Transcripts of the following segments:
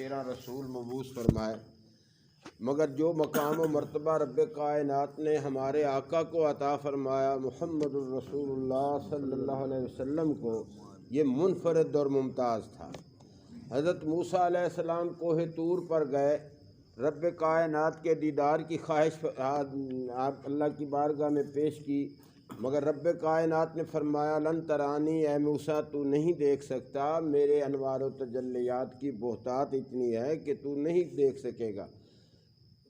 13 रसूल मबूस फरमाए, मगर जो मकाम व मर्तबा रब कायनात ने हमारे आका को अता फरमाया मुहम्मदुर रसूलुल्लाह सल्लल्लाहु अलैहि वसल्लम को, ये मुनफरद और मुमताज़ था। हज़रत मूसा अलैहिस्सलाम कोहे तूर पर गए, रब कायनात के दीदार की ख्वाहिश आप अल्लाह की बारगाह में पेश की, मगर रब कायनात ने फरमाया लन तरानी, ए मूसा तू नहीं देख सकता, मेरे अनवार व तजल्लियात की बोहतात इतनी है कि तू नहीं देख सकेगा।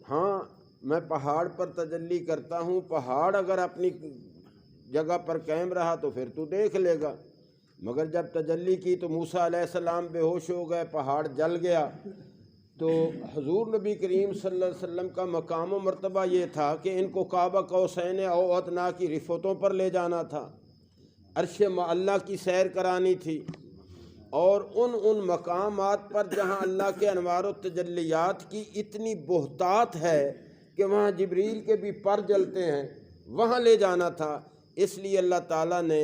हाँ, मैं पहाड़ पर तजल्ली करता हूँ, पहाड़ अगर अपनी जगह पर कायम रहा तो फिर तू देख लेगा। मगर जब तजल्ली की तो मूसा अलैहिस्सलाम बेहोश हो गए, पहाड़ जल गया। तो हुजूर नबी करीम सल्लल्लाहु अलैहि वसल्लम का मकाम व मर्तबा ये था कि इनको काबा कौसैन औ अदना की रिफ़तों पर ले जाना था, अर्श अल्लाह की सैर करानी थी, और उन मकामात पर जहाँ अल्लाह के अनवार व तजल्लियात की इतनी बोहतात है कि वहाँ जिब्रील के भी पर जलते हैं, वहाँ ले जाना था। इसलिए अल्लाह ताला ने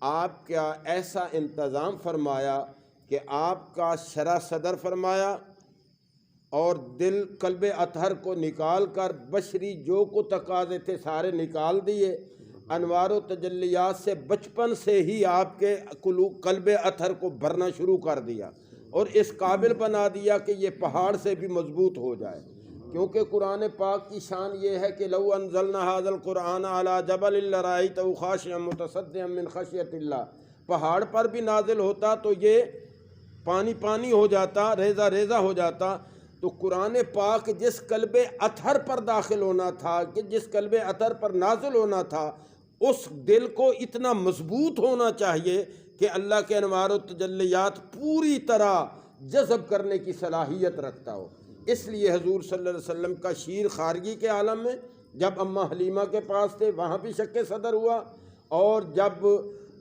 आपका ऐसा इंतज़ाम फरमाया कि आपका शरा सदर फरमाया और दिल कल्बे अतहर को निकाल कर बशरी जो को तकाज़े थे सारे निकाल दिए। अनवार व तजल्लियात से बचपन से ही आपके कल्बे अतहर को भरना शुरू कर दिया और इस काबिल बना दिया कि ये पहाड़ से भी मजबूत हो जाए। क्योंकि कुरान पाक की शान ये है कि लौ अनज़लना हाज़ल कुरान अला जबल लराइतहु खाशिअम मुतसद्दिअम मिन खशियतिल्लाह, पहाड़ पर भी नाजिल होता तो ये पानी पानी हो जाता, रेज़ा रेज़ा हो जाता। तो कुरान पाक जिस कल्बे अतहर पर दाखिल होना था, कि जिस कल्बे अतहर पर नाजिल होना था, उस दिल को इतना मजबूत होना चाहिए कि अल्लाह के अनवार व तजल्लियात पूरी तरह जज़ब करने की सलाहियत रखता हो। इसलिए हुजूर सल्लल्लाहु अलैहि वसल्लम का शीर खारगी के आलम में जब अम्मा हलीमा के पास थे वहाँ भी शक सदर हुआ, और जब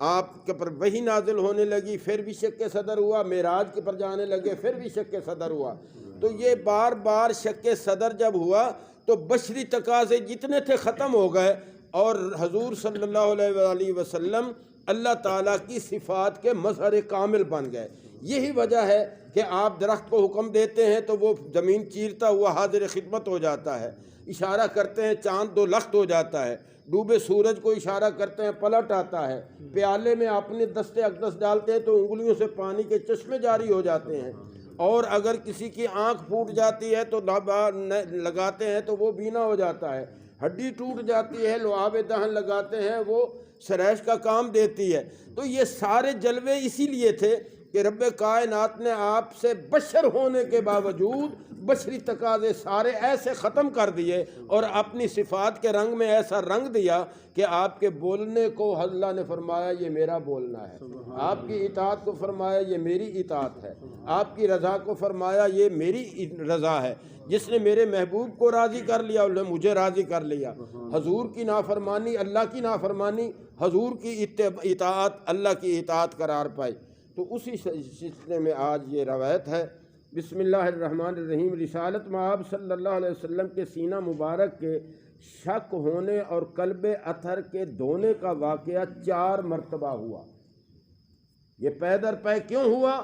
आपके पर वही नाजिल होने लगी फिर भी शक सदर हुआ, मेराज के पर जाने लगे फिर भी शक सदर हुआ। तो ये बार बार शक सदर जब हुआ तो बशरी तकाज़े जितने थे ख़त्म हो गए और हुजूर सल्लल्लाहु अलैहि वसल्लम अल्लाह ताला की सिफ़ात के मज़हर कामिल बन गए। यही वजह है कि आप दरख्त को हुक्म देते हैं तो वो ज़मीन चीरता हुआ हाजिर खिदमत हो जाता है, इशारा करते हैं चाँद दो लख्त हो जाता है, डूबे सूरज को इशारा करते हैं पलट आता है, प्याले में अपने दस्ते अक़दस डालते हैं तो उंगलियों से पानी के चश्मे जारी हो जाते हैं, और अगर किसी की आँख फूट जाती है तो लगाते हैं तो वो बीना हो जाता है, हड्डी टूट जाती है लुआब दहन लगाते हैं वो सरैश का काम देती है। तो ये सारे जलवे इसीलिए थे कि रब कायनात ने आपसे बशर होने के बावजूद बशरी तकाज़े सारे ऐसे ख़त्म कर दिए और अपनी सिफ़ात के रंग में ऐसा रंग दिया कि आपके बोलने को अल्लाह ने फरमाया ये मेरा बोलना है, आपकी इताअत को फरमाया ये मेरी इताअत है, आपकी रज़ा को फरमाया ये मेरी रज़ा है। जिसने मेरे महबूब को राज़ी कर लिया उसने मुझे राज़ी कर लिया। हजूर की नाफरमानी अल्लाह की नाफरमानी, हजूर की इताअत अल्लाह की इताअत करार पाई। तो उसी सिलसिले में आज ये रवायत है। बिस्मिल्लाहिर्रहमानिर्रहीम। रिसालत मआब सल्लल्लाहु अलैहि वसल्लम के सीना मुबारक के शक होने और कल्बे अथर के धोने का वाक़या 4 मरतबा हुआ। ये पै दर पै क्यों हुआ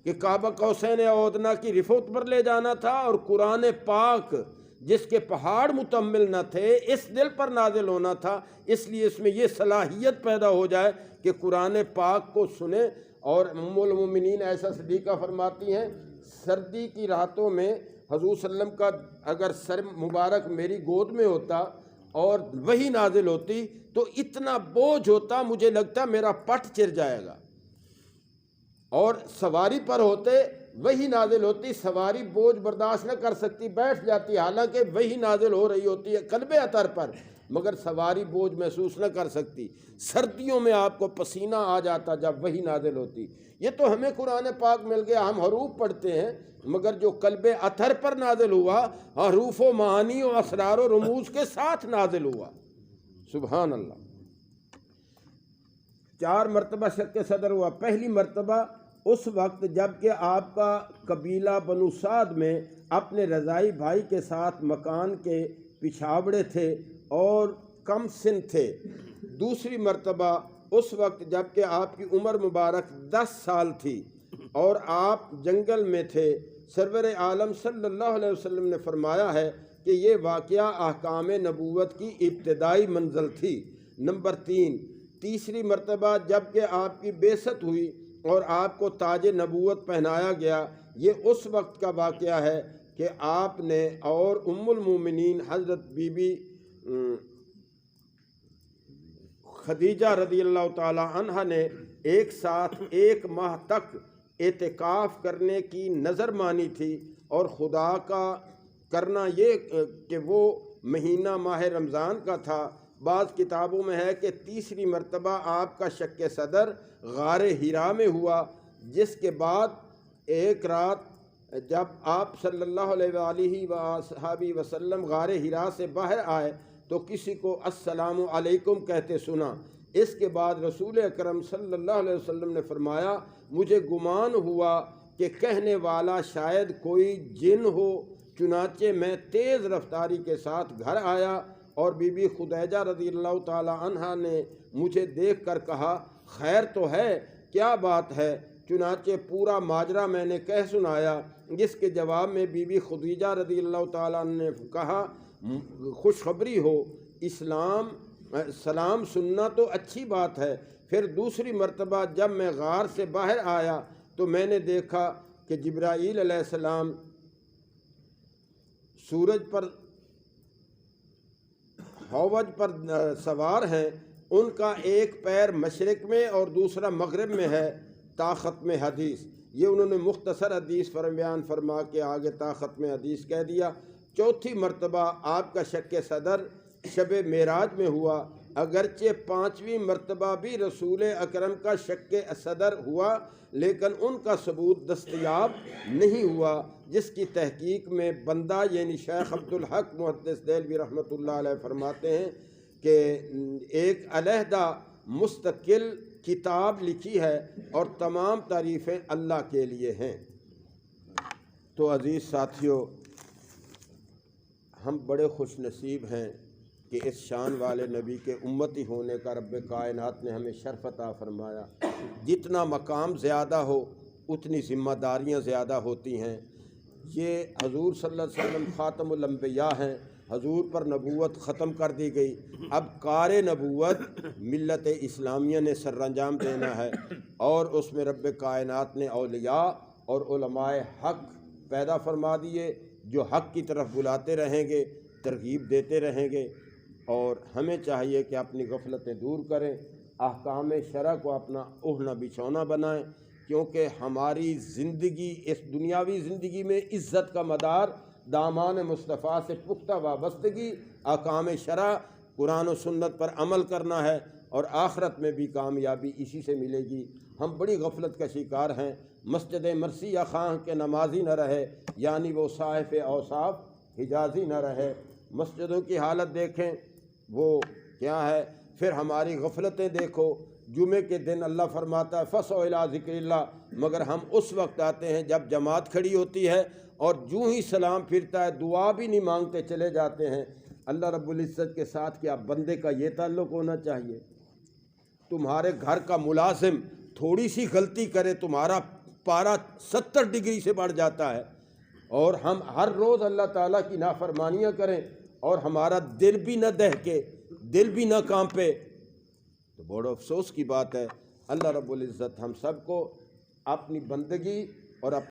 कि काबा कौसैन औदना की रिफ़त पर ले जाना था और कुरान पाक जिसके पहाड़ मुतम्मिल न थे इस दिल पर नाजिल होना था। इसलिए इसमें यह सलाहियत पैदा हो जाए कि कुरान पाक को सुने। और उम्मुल मोमिनीन ऐसा सदीक़ा फरमाती हैं, सर्दी की रातों में हुज़ूर सल्लम का अगर सर मुबारक मेरी गोद में होता और वही नाजिल होती तो इतना बोझ होता मुझे लगता मेरा पट चिर जाएगा, और सवारी पर होते वही नाजिल होती, सवारी बोझ बर्दाश्त न कर सकती बैठ जाती, हालांकि वही नाजिल हो रही होती है कल्बे अतर पर, मगर सवारी बोझ महसूस न कर सकती। सर्दियों में आपको पसीना आ जाता जब वही नाजिल होती। ये तो हमें कुरान पाक मिल गया, हम हरूफ पढ़ते हैं, मगर जो कल्बे अथर पर नाजिल हुआ हरूफ व मानी और असरार व रमूज के साथ नाजिल हुआ। सुभान अल्लाह। 4 मरतबा शक सदर हुआ। पहली मरतबा उस वक्त जबकि आपका कबीला बनु साद में अपने रज़ाई भाई के साथ मकान के पिछावड़े थे और कम सिन थे। दूसरी मरतबा उस वक्त जबकि आपकी उम्र मुबारक 10 साल थी और आप जंगल में थे سرور عالم صلی اللہ علیہ وسلم نے فرمایا ہے کہ یہ واقعہ احکام نبوت کی ابتدائی منزل تھی۔ نمبر 3، تیسری مرتبہ جب کہ آپ کی بعثت ہوئی اور آپ کو تاج نبوت پہنایا گیا، یہ اس وقت کا واقعہ ہے کہ آپ نے اور ام المومنین حضرت بی بی خدیجہ رضی اللہ تعالی عنہ نے ایک ساتھ 1 ماہ تک اعتکاف کرنے کی نظر مانی تھی، اور خدا کا کرنا یہ کہ وہ مہینہ ماہ رمضان کا تھا۔ بعض کتابوں میں ہے کہ تیسری مرتبہ آپ کا شق صدر غار حرا میں ہوا، جس کے بعد ایک رات جب آپ صلی اللہ علیہ وآلہ وآلہ وسلم غار حرا سے باہر آئے تو کسی کو السلام علیکم کہتے سنا۔ اس کے بعد رسول اکرم صلی اللہ علیہ وسلم نے فرمایا، مجھے گمان ہوا کہ کہنے والا شاید کوئی جن ہو، چنانچہ میں تیز رفتاری کے ساتھ گھر آیا اور بی بی خدیجہ رضی اللہ تعالی عنہا نے مجھے دیکھ کر کہا، خیر تو ہے، کیا بات ہے؟ چنانچہ پورا ماجرا میں نے کہہ سنایا، جس کے جواب میں بی بی خدیجہ رضی اللہ تعالیٰ عنہ نے کہا، خوشخبری ہو، سلام سننا تو اچھی بات ہے۔ پھر دوسری مرتبہ جب میں غار سے باہر آیا تو میں نے دیکھا کہ جبرائیل علیہ السلام سورج پر ہوج پر سوار ہیں، ان کا ایک پیر مشرق میں اور دوسرا مغرب میں ہے، تا ختم حدیث۔ یہ انہوں نے مختصر حدیث بیان فرما کے آگے تا ختم حدیث کہہ دیا۔ چوتھی مرتبہ آپ کا شق صدر شب معراج میں ہوا، اگرچہ 5ویں مرتبہ بھی رسول اکرم کا شق صدر ہوا، لیکن ان کا ثبوت دستیاب نہیں ہوا، جس کی تحقیق میں بندہ یعنی شیخ عبدالحق محدث دہلوی رحمۃ اللہ علیہ فرماتے ہیں کہ ایک علیحدہ مستقل کتاب لکھی ہے اور تمام تعریفیں اللہ کے لیے ہیں۔ تو عزیز ساتھیو، ہم بڑے خوش نصیب ہیں کہ اس شان والے نبی کے امتی ہونے کا رب کائنات نے ہمیں شرف عطا فرمایا۔ جتنا مقام زیادہ ہو اتنی ذمہ داریاں زیادہ ہوتی ہیں۔ یہ حضور صلی اللہ علیہ وسلم خاتم الانبیاء ہیں، حضور پر نبوت ختم کر دی گئی، اب کار نبوت ملت اسلامیہ نے سر انجام دینا ہے، اور اس میں رب کائنات نے اولیاء اور علماء حق پیدا فرما دیے جو حق کی طرف بلاتے رہیں گے، ترغیب دیتے رہیں گے، اور ہمیں چاہیے کہ اپنی غفلتیں دور کریں، احکام شرع کو اپنا اوڑھنا بچھونا بنائیں، کیونکہ ہماری زندگی اس دنیاوی زندگی میں عزت کا مدار دامان مصطفیٰ سے پختہ وابستگی احکام شرع قرآن و سنت پر عمل کرنا ہے، اور آخرت میں بھی کامیابی اسی سے ملے گی۔ ہم بڑی غفلت کا شکار ہیں، مسجد مرثیہ خواہ کے نمازی نہ رہے، یعنی وہ صاحب اوصاف حجازی نہ رہے۔ مسجدوں کی حالت دیکھیں وہ کیا ہے، پھر ہماری غفلتیں دیکھو۔ جمعے کے دن اللہ فرماتا ہے فَسَعُوا إِلَىٰ ذِكْرِ اللَّهِ، مگر ہم اس وقت آتے ہیں جب جماعت کھڑی ہوتی ہے اور جو ہی سلام پھرتا ہے دعا بھی نہیں مانگتے چلے جاتے ہیں۔ اللہ رب العزت کے ساتھ کیا بندے کا یہ تعلق ہونا چاہیے؟ تمہارے گھر کا ملازم تھوڑی سی غلطی کرے تمہارا پارا 70 ڈگری سے بڑھ جاتا ہے، اور ہم ہر روز اللہ تعالیٰ کی نافرمانیاں کریں اور ہمارا دل بھی نہ دہکے، دل بھی نہ کانپے، تو بڑا افسوس کی بات ہے۔ اللہ رب العزت ہم سب کو اپنی بندگی اور